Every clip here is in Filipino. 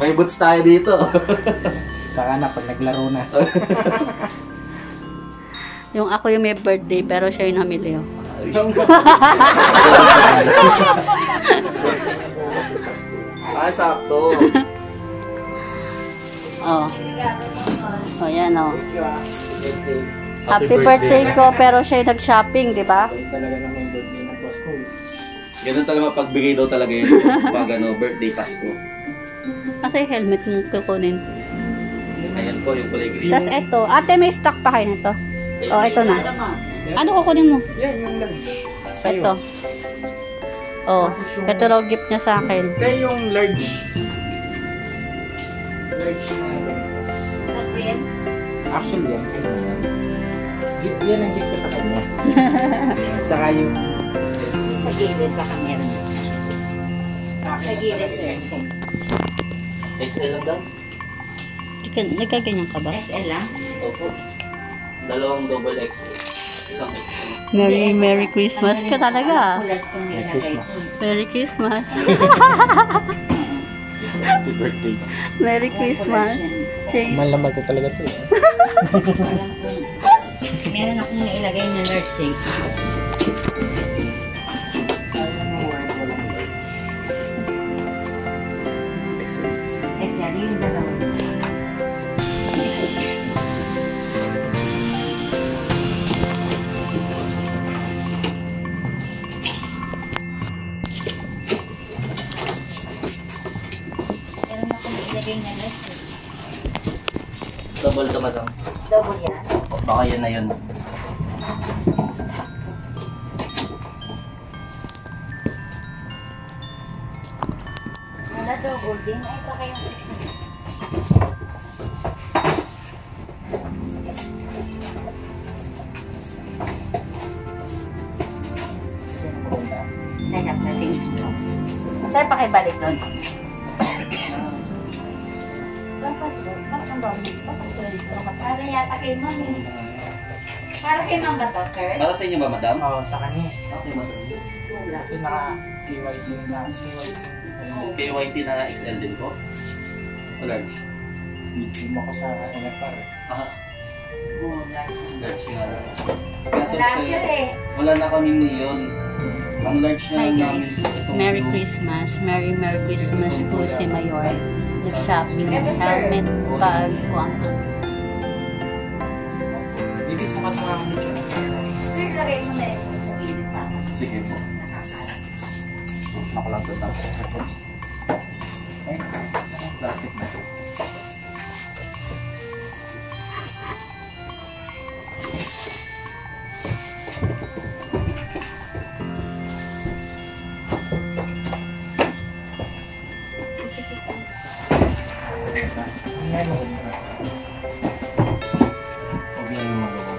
May boots tayo dito. Saka na, pag naglaro na. Yung ako yung may birthday, pero siya yung namili. Oh. Ay, sakto. Oh. Oh, yan oh. Happy birthday ko, pero siya yung nag-shopping, di ba? Talaga naman birthday ng Pasko. Ganun talaga mapagbigay daw talaga yun. Pag ano, birthday Pasko. Kasi helmet mo kukunin. Ayan po yung kulay green. Tapos ito, ate may stock pa kayo nito. Oh, ito na. Ano kukunin mo? Yan, yung lang. Ito. Oh, ito raw gift niya sa akin. Kaya yung large. Large na. Actually, yan. Yan ang gift ko sa kanya. Tsaka yung... Sa gilid, baka meron. Sa gilid, sir. XL lang daw? Nagkaganyan ka ba? SL lang? Opo. Dalawang double XL. Isang XL. Merry Christmas ka talaga. Kulas kong nilagay ko. Merry Christmas. Happy birthday. Merry Christmas. Chase. Malamal ko talaga ito. Meron akong nailagay na large eh. XL, yung dalawa. Meron akong nailagay na large eh. Double to madam. Double yan. O, baka yun na yun. Wala double din. Ay, baka yung teka, sir, tingin mo. Sir, pakibalik doon. Para yata kay ma'am eh. Para kay ma'am ba to, sir? Para sa inyo ba, madam? Oo, sa kanya. Okay, madam. Kasi naka-KYT na. KYT na XL din po? O large? Hindi mo ko sa NFR. Ah, Oo, large. large nga lang. Kaso Wala, sir eh. wala na kaming neon. Ang large na Hi, namin. guys. itong Merry blue. Christmas. Merry Christmas po si Mayor. Nag-shopping ng Ito, sir. helmet, bag, buwang. Hindi sa kasama mo siya. Sir, lagay mo na yun sa gilid pa. Sige po. Nakakalat. Nakalang to lang. Plastic na. Ngayon mo. Huwag yan yung magawa.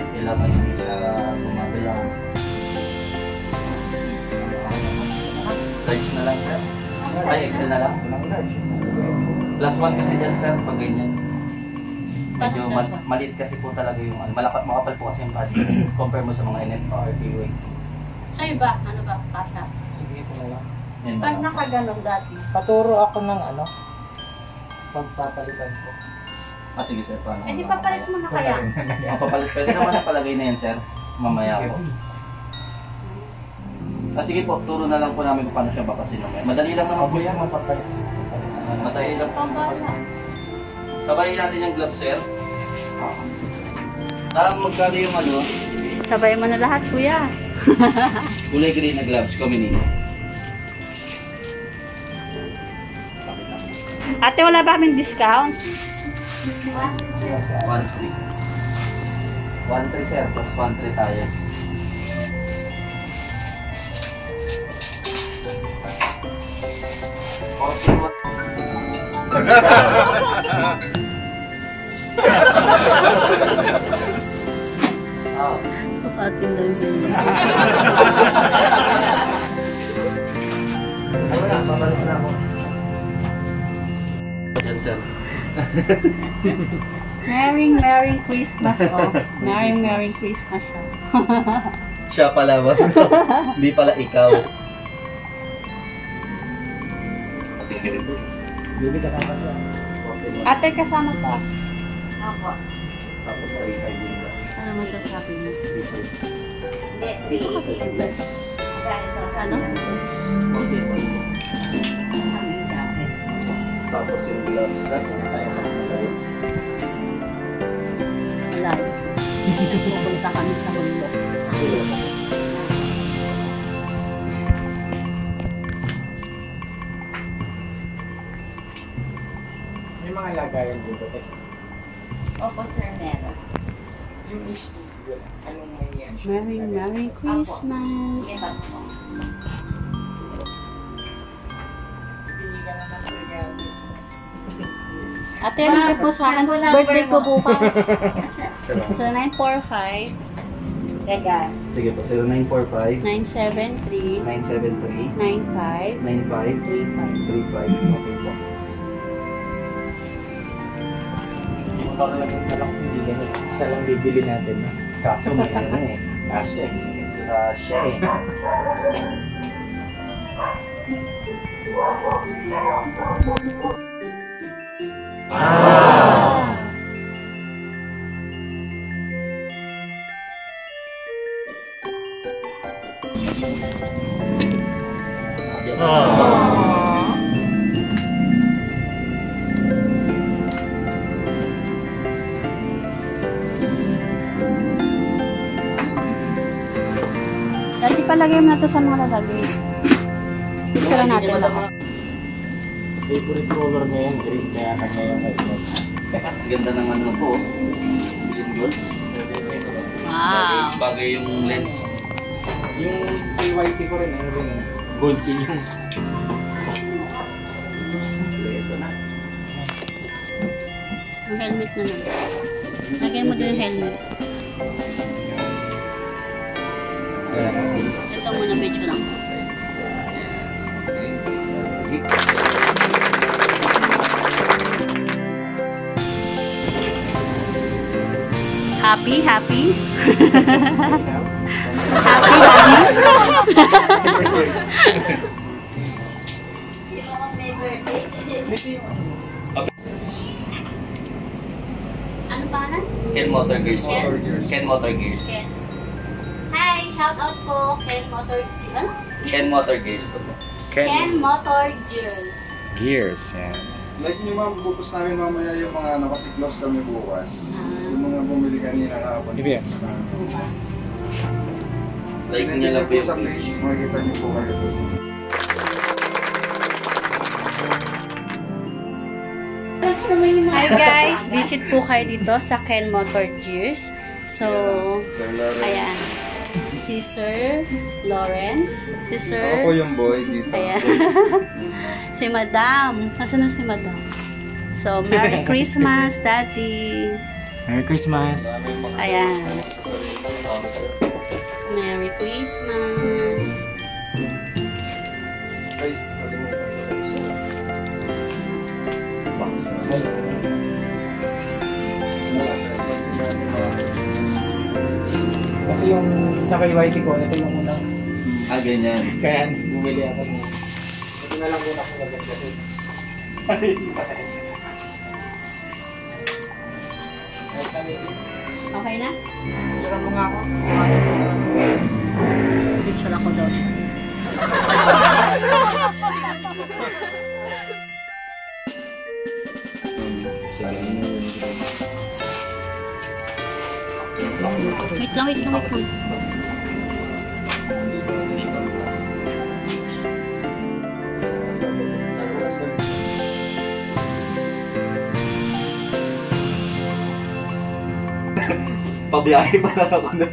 Kailangan hindi siya bumabilang. Large na lang, sir. Ay, XL na lang. Plus 1 kasi dyan, sir, pag ganyan. Medyo maliit kasi po talaga yung makapal po kasi yung body. Compare mo sa mga NFR, PUA. Sa'yo ba? Ano ba? Kasha? Sige po na lang. Yan Pag ba? nakaganong dati. Paturo ako ng ano. Pagpapalitan ko. Ah, sige, sir. Paano? Eh, di papalit mo na kaya? Mapapalit. Pwede naman ang palagay na yan, sir. Mamaya po. Ah, sige po, turo na lang po namin kung paano siya bakasin mamaya. Madali lang naman po Ako siya. yan mapapalit. Madali lang po. Pambala. Sabayin natin yung gloves, sir. Magkano yung ano, Sabay mo na lahat, kuya. kulay green na gloves, Comini. Ate, wala ba kaming discount? 1-3. 1-3, sir. Plus 1-3 tayo. Oh. Sukatin lang din. Ay, wala. Babalik na ako. Yan, sir. Merry Christmas, oh. Merry Christmas siya. Siya pala ba? Hindi pala ikaw. Bibi ka naman siya. Ate, kasama pa. Opo. Tapos ay din ba? Ano masasabi mo? Hindi, free. Bless. Ano? Okay po. Aming jacket. Tapos yung gloves lang. Wala. Pupunta kami sa mundo. May mga lagayan dito. Opo, sir, meron. Yung is good. Anong may yan siya? Merry Christmas. Sige ba po? Hindi ka naman regalo. Ate, ano po sa akin? Birthday ko bukas. So, 945 Legal. Sige po, 0945 973 973 95 95 35. 35. Okay po. Baka lang yung talak hindi ganun. Isa lang bibili natin. No? Kaso may ano eh. Kasya. Siya eh. Dati palagay mo na ito sa mga lalagay. Dito lang natin lahat. Favorite color niya yung green. Kaya kanya yung helmet. Ganda ng ano po. Yung gold. Wow. Bagay yung lens. Yung KYT ko rin. Ano rin. Gold pin yung. Ito na. Ang helmet na lang. Lagay mo din yung helmet. Ito muna picture lang. Happy? Happy, Daddy? Hindi mo ako may birthday. Ano pangalan? Ken Motor Gears. Ken? Ken Motor Gears. Ken. Hi, shout out po Ken Motor ano? Ken Motor Gears. Ken Motor Gears. Gears. Yan. Like nyo ma'am, bubus namin mamaya yung mga nakasiklos kami bukas. Yung mga bumili kanina kahapon. Ibig yan. Like niya lang po yung sa page, makikita niyo po kayo doon. Hi guys! Visit po kayo dito sa Ken Motor Gears. So, ayan. Si Sir Lawrence. Si Ako Sir... po yung boy dito. Ayan. Si Madam. Nasaan na si Madam? So, Merry Christmas, Daddy. Merry Christmas. Ayan. Merry Christmas. Ay, kalimutan ko lang isa. box na. Kasi yung sa KYT ko, ito yung unang. Ah, ganyan. Kaya bumili ako mo. Ito na lang muna kung nagagasin. Okay na? Picture mo nga ako. Picture ako daw siya. Wait lang, wait lang, wait lang. Pabiyahe pa lang ako na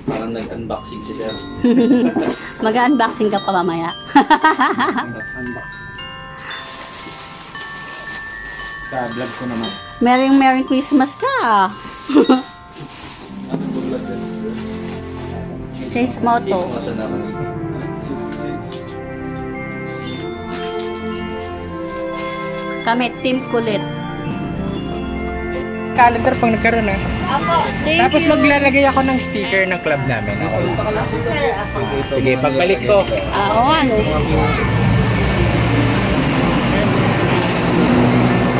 Parang nag-unboxing si Sir. Mag-unboxing ka pa mamaya. Unboxing. Sa vlog ko naman. Merry Christmas ka. Chase Moto. Moto naman. Kami, Team Kulit. Calendar pang nagkaroon na. Thank Tapos you. maglalagay ako ng sticker ng club namin. Okay. Sir, ako. Sige, pagbalik ko. Oo, ano.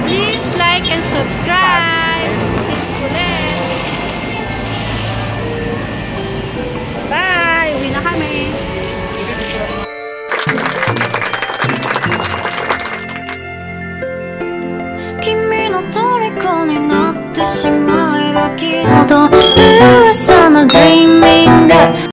Please like and subscribe. Team Kulit. Bye! Uwi na kami. Kimi no toriko ni natte shimae ba kiっと噂の dreaming up